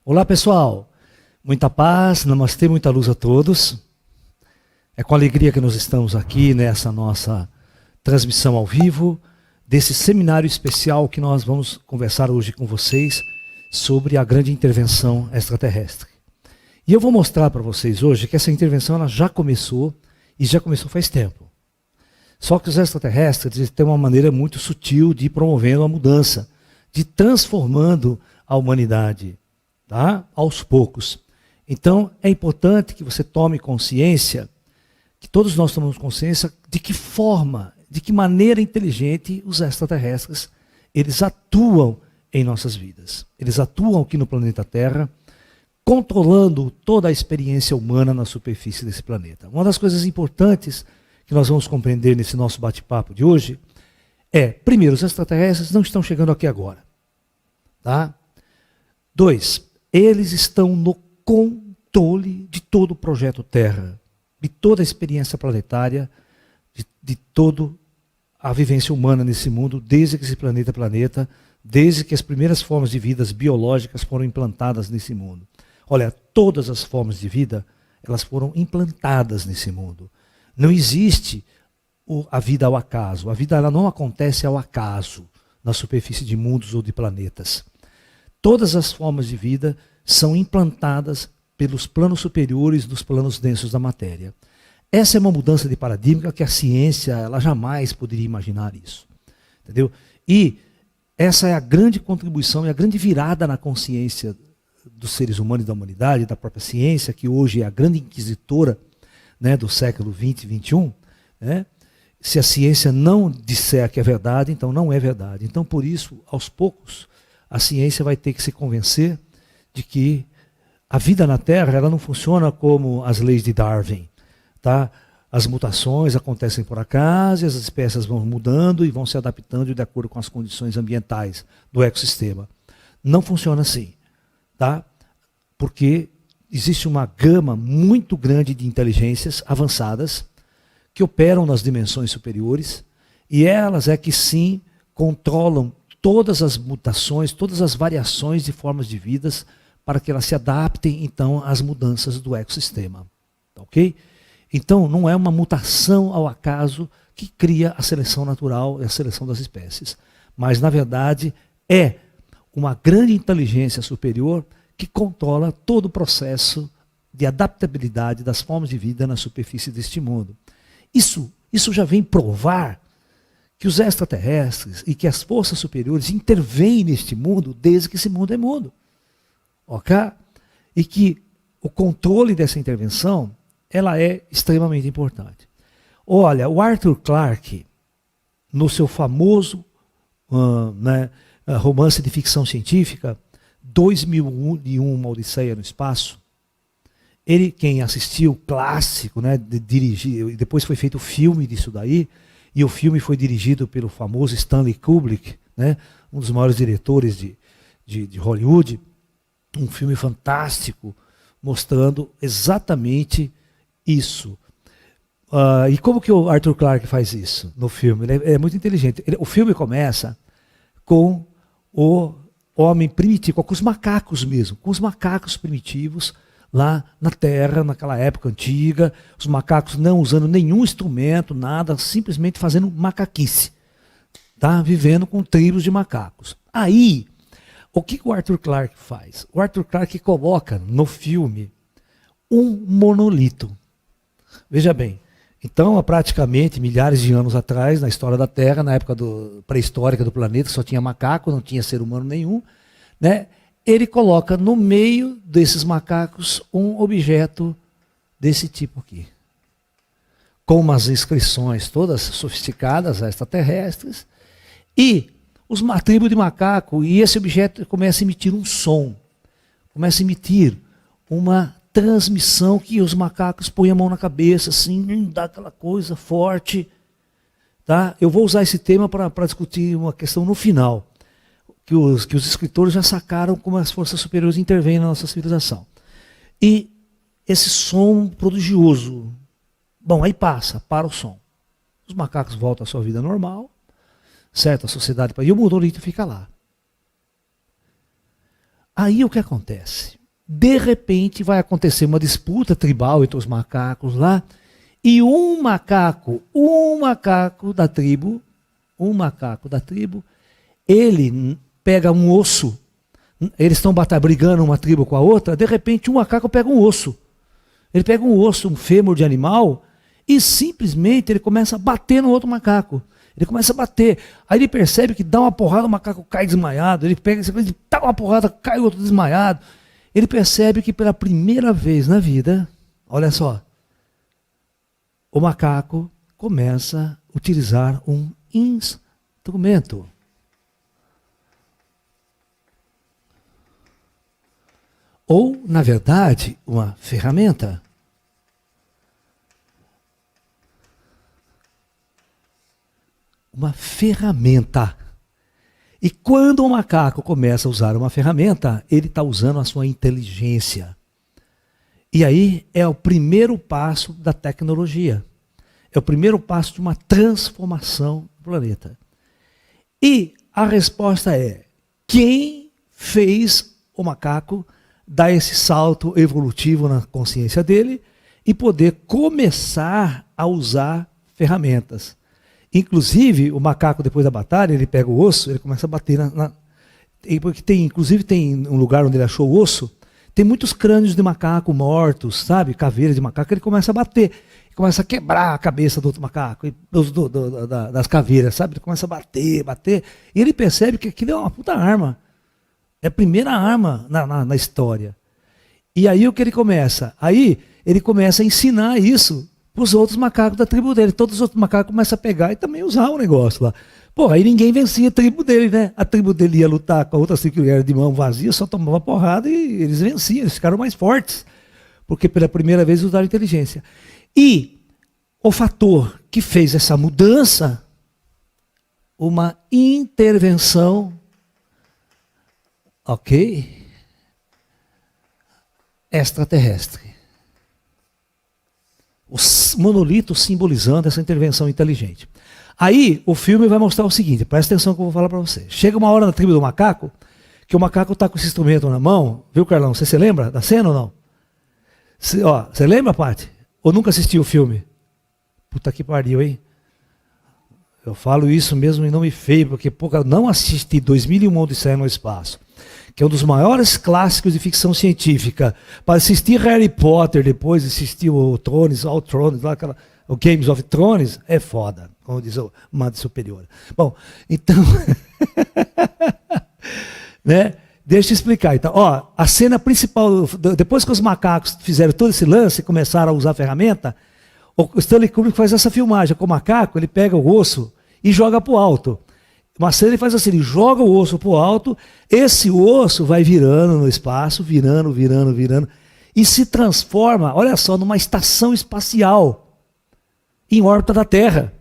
Olá pessoal, muita paz, namastê, muita luz a todos. É com alegria que nós estamos aqui nessa nossa transmissão ao vivo, desse seminário especial que nós vamos conversar hoje com vocês sobre a grande intervenção extraterrestre. E eu vou mostrar para vocês hoje que essa intervenção ela já começou e já começou faz tempo. Só que os extraterrestres têm uma maneira muito sutil de ir promovendo a mudança, de transformando a humanidade. Tá? Aos poucos. Então, é importante que você tome consciência, que todos nós tomamos consciência de que forma, de que maneira inteligente os extraterrestres, eles atuam em nossas vidas. Eles atuam aqui no planeta Terra, controlando toda a experiência humana na superfície desse planeta. Uma das coisas importantes que nós vamos compreender nesse nosso bate-papo de hoje é, primeiro, os extraterrestres não estão chegando aqui agora. Tá? 2, eles estão no controle de todo o projeto Terra, de toda a experiência planetária, de toda a vivência humana nesse mundo, desde que esse planeta é planeta, desde que as primeiras formas de vidas biológicas foram implantadas nesse mundo. Olha, todas as formas de vida, elas foram implantadas nesse mundo. Não existe a vida ao acaso. A vida ela não acontece ao acaso, na superfície de mundos ou de planetas. Todas as formas de vida são implantadas pelos planos superiores dos planos densos da matéria. Essa é uma mudança de paradigma que a ciência ela jamais poderia imaginar isso. Entendeu? E essa é a grande contribuição e a grande virada na consciência dos seres humanos e da humanidade, da própria ciência, que hoje é a grande inquisitora, né, do século 20 e 21. Né? Se a ciência não disser que é verdade, então não é verdade. Então, por isso, aos poucos, a ciência vai ter que se convencer de que a vida na Terra ela não funciona como as leis de Darwin. Tá? As mutações acontecem por acaso, e as espécies vão mudando e vão se adaptando de acordo com as condições ambientais do ecossistema. Não funciona assim. Tá? Porque existe uma gama muito grande de inteligências avançadas que operam nas dimensões superiores e elas é que sim controlam todas as mutações, todas as variações de formas de vidas para que elas se adaptem, então, às mudanças do ecossistema. Ok? Então, não é uma mutação ao acaso que cria a seleção natural e a seleção das espécies. Mas, na verdade, é uma grande inteligência superior que controla todo o processo de adaptabilidade das formas de vida na superfície deste mundo. Isso já vem provar que os extraterrestres e que as forças superiores intervêm neste mundo desde que esse mundo é mundo. Ok? E que o controle dessa intervenção, ela é extremamente importante. Olha, o Arthur Clarke, no seu famoso romance de ficção científica, 2001, Uma Odisseia no Espaço, ele, quem assistiu o clássico, né, dirigir, depois foi feito o filme disso daí, e o filme foi dirigido pelo famoso Stanley Kubrick, né, um dos maiores diretores de Hollywood. Um filme fantástico, mostrando exatamente isso. E como que o Arthur Clarke faz isso no filme? Ele é muito inteligente. O filme começa com o homem primitivo, com os macacos mesmo, com os macacos primitivos, lá na Terra, naquela época antiga, os macacos não usando nenhum instrumento, nada, simplesmente fazendo macaquice. Tá? Vivendo com tribos de macacos. Aí, o que o Arthur Clarke faz? O Arthur Clarke coloca no filme um monolito. Veja bem, então, há praticamente milhares de anos atrás, na história da Terra, na época pré-histórica do planeta, só tinha macaco, não tinha ser humano nenhum, né? Ele coloca no meio desses macacos um objeto desse tipo aqui. Com umas inscrições todas sofisticadas, extraterrestres. E uma tribo de macaco, e esse objeto começa a emitir um som. Começa a emitir uma transmissão que os macacos põem a mão na cabeça, assim, dá aquela coisa forte. Tá? Eu vou usar esse tema para discutir uma questão no final. Que os escritores já sacaram como as forças superiores intervêm na nossa civilização. E esse som prodigioso, bom, aí para o som. Os macacos voltam à sua vida normal, certo? A sociedade, e o monolito fica lá. Aí o que acontece? De repente vai acontecer uma disputa tribal entre os macacos lá, e um macaco da tribo, ele pega um osso. Eles estão brigando uma tribo com a outra, de repente um macaco pega um osso. Ele pega um osso, um fêmur de animal, e simplesmente ele começa a bater no outro macaco. Ele começa a bater. Aí ele percebe que dá uma porrada, o macaco cai desmaiado. Ele pega, ele dá uma porrada, cai o outro desmaiado. Ele percebe que pela primeira vez na vida, olha só, o macaco começa a utilizar um instrumento. Ou, na verdade, uma ferramenta. Uma ferramenta. E quando o macaco começa a usar uma ferramenta, ele está usando a sua inteligência. E aí é o primeiro passo da tecnologia. É o primeiro passo de uma transformação do planeta. E a resposta é: quem fez o macaco dar esse salto evolutivo na consciência dele e poder começar a usar ferramentas? Inclusive, o macaco, depois da batalha, ele pega o osso, ele começa a bater porque inclusive tem um lugar onde ele achou o osso, tem muitos crânios de macaco mortos, sabe? Caveiras de macaco, ele começa a bater. Ele começa a quebrar a cabeça do outro macaco, das caveiras, sabe? Ele começa a bater. E ele percebe que aquilo é uma puta arma. É a primeira arma na história. E aí o que ele começa? Aí ele começa a ensinar isso para os outros macacos da tribo dele. Todos os outros macacos começam a pegar e também usar o negócio lá. Pô, aí ninguém vencia a tribo dele, né? A tribo dele ia lutar com a outra tribo que era de mão vazia, só tomava porrada e eles venciam, eles ficaram mais fortes. Porque pela primeira vez usaram inteligência. E o fator que fez essa mudança, uma intervenção, ok? Extraterrestre. O monolito simbolizando essa intervenção inteligente. Aí o filme vai mostrar o seguinte, presta atenção que eu vou falar para você. Chega uma hora na tribo do macaco, que o macaco está com esse instrumento na mão, viu, Carlão? Você se lembra da cena ou não? Você lembra, Paty? Ou nunca assistiu o filme? Puta que pariu, hein? Eu falo isso mesmo em nome feio, porque eu não assisti 2001 Odisseia no Espaço, que é um dos maiores clássicos de ficção científica. Para assistir Harry Potter, depois assistir o o Games of Thrones, é foda, como diz o Madre Superior. Bom, então, né? Deixa eu explicar. Então, a cena principal, depois que os macacos fizeram todo esse lance e começaram a usar a ferramenta, o Stanley Kubrick faz essa filmagem com o macaco, ele pega o osso e joga para o alto. Uma cena ele faz assim, ele joga o osso para o alto, esse osso vai virando no espaço, virando, e se transforma, olha só, numa estação espacial em órbita da Terra.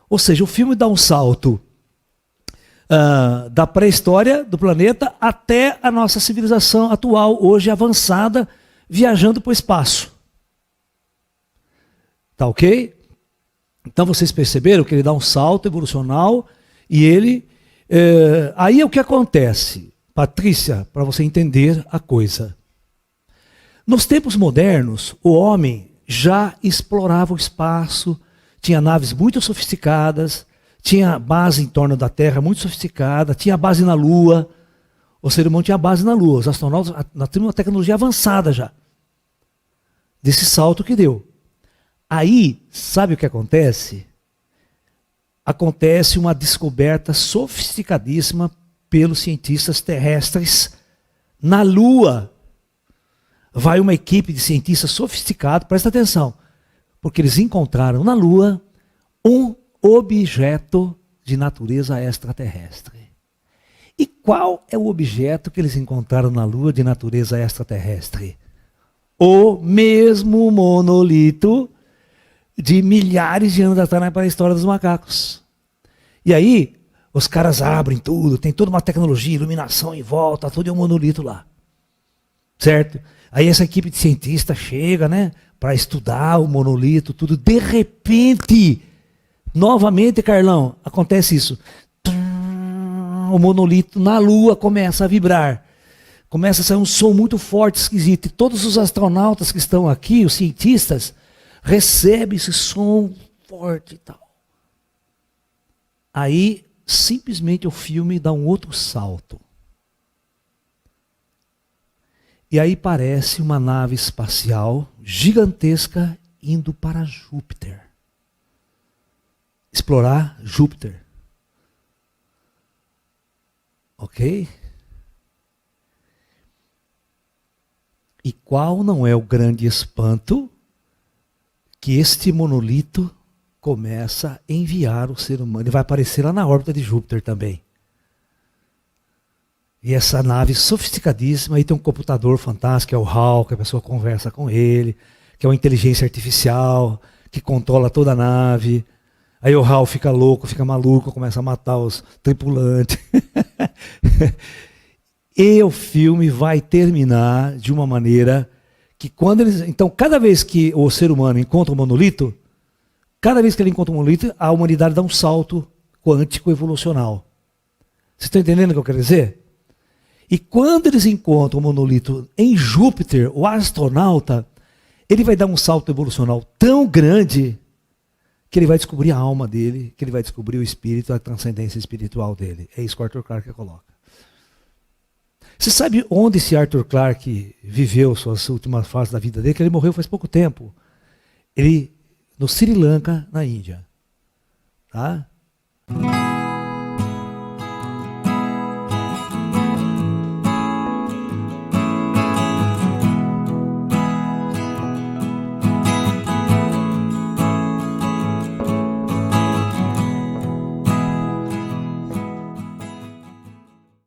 Ou seja, o filme dá um salto da pré-história do planeta até a nossa civilização atual, hoje avançada, viajando para o espaço. Tá ok? Então vocês perceberam que ele dá um salto evolucional e ele... aí é o que acontece, Patrícia, para você entender a coisa. Nos tempos modernos, o homem já explorava o espaço, tinha naves muito sofisticadas, tinha base em torno da Terra muito sofisticada, tinha base na Lua, o ser humano tinha base na Lua, os astronautas tinham uma tecnologia avançada já, desse salto que deu. Aí, sabe o que acontece? Acontece uma descoberta sofisticadíssima pelos cientistas terrestres na Lua. Vai uma equipe de cientistas sofisticados, presta atenção, porque eles encontraram na Lua um objeto de natureza extraterrestre. E qual é o objeto que eles encontraram na Lua de natureza extraterrestre? O mesmo monolito de milhares de anos atrás para a história dos macacos. E aí, os caras abrem tudo, tem toda uma tecnologia, iluminação em volta, tudo é um monolito lá. Certo? Aí essa equipe de cientistas chega, né, para estudar o monolito, tudo. De repente, novamente, Carlão, acontece isso. O monolito na Lua começa a vibrar. Começa a sair um som muito forte, esquisito. E todos os astronautas que estão aqui, os cientistas, recebem esse som forte e tal. Aí, simplesmente o filme dá um outro salto. E aí parece uma nave espacial gigantesca indo para Júpiter. Explorar Júpiter. Ok? E qual não é o grande espanto que este monolito começa a enviar o ser humano? Ele vai aparecer lá na órbita de Júpiter também. E essa nave sofisticadíssima, aí tem um computador fantástico, que é o HAL, que a pessoa conversa com ele, que é uma inteligência artificial, que controla toda a nave. Aí o HAL fica louco, fica maluco, começa a matar os tripulantes. E o filme vai terminar de uma maneira que quando eles... Então, cada vez que o ser humano encontra um monolito, cada vez que ele encontra um monolito, a humanidade dá um salto quântico evolucional. Vocês estão entendendo o que eu quero dizer? E quando eles encontram o monolito em Júpiter, o astronauta, ele vai dar um salto evolucional tão grande que ele vai descobrir a alma dele, que ele vai descobrir o espírito, a transcendência espiritual dele. É isso que o Arthur Clarke coloca. Você sabe onde esse Arthur Clarke viveu suas últimas fases da vida dele? Que ele morreu faz pouco tempo. Ele, no Sri Lanka, na Índia. Tá?